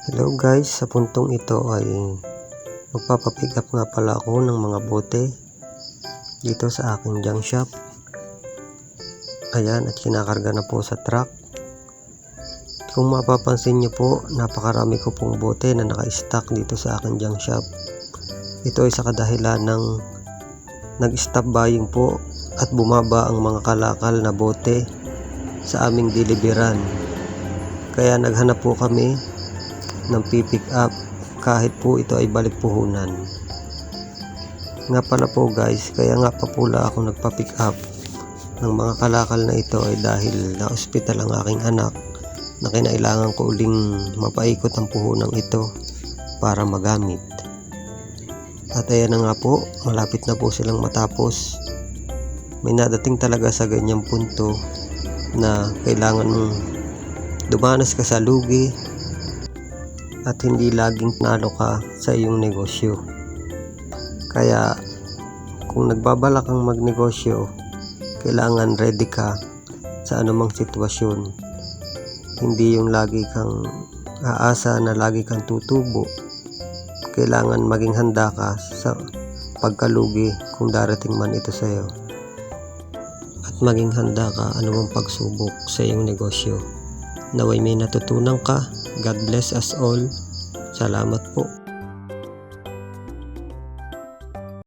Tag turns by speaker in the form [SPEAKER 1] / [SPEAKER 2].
[SPEAKER 1] Hello guys, sa puntong ito ay magpapapick up nga pala ako ng mga bote dito sa aking junk shop. Ayan, at kinakarga na po sa truck. Kung mapapansin nyo po, napakarami ko pong bote na naka-stack dito sa aking junk shop. Ito ay sa kadahilan ng nag-stop buying po at bumaba ang mga kalakal na bote sa aming deliveran. Kaya naghanap po kami ng pipick up kahit po ito ay balik puhunan. Nga pala po guys, kaya nga pa pula ako nagpa-pick up ng mga kalakal na ito ay dahil na-hospital ang aking anak na kinailangan ko uling mapaikot ang puhunan ito para magamit. At ayan na nga po, malapit na po silang matapos. May nadating talaga sa ganyang punto na kailangan mong dumanas ka sa lugi at hindi laging nalo ka sa iyong negosyo. Kaya kung nagbabalak kang magnegosyo, kailangan ready ka sa anumang sitwasyon. Hindi yung lagi kang aasa na lagi kang tutubo. Kailangan maging handa ka sa pagkalugi kung darating man ito sa iyo. At maging handa ka anumang pagsubok sa iyong negosyo. Naway may natutunan ka. God bless us all. Salamat po.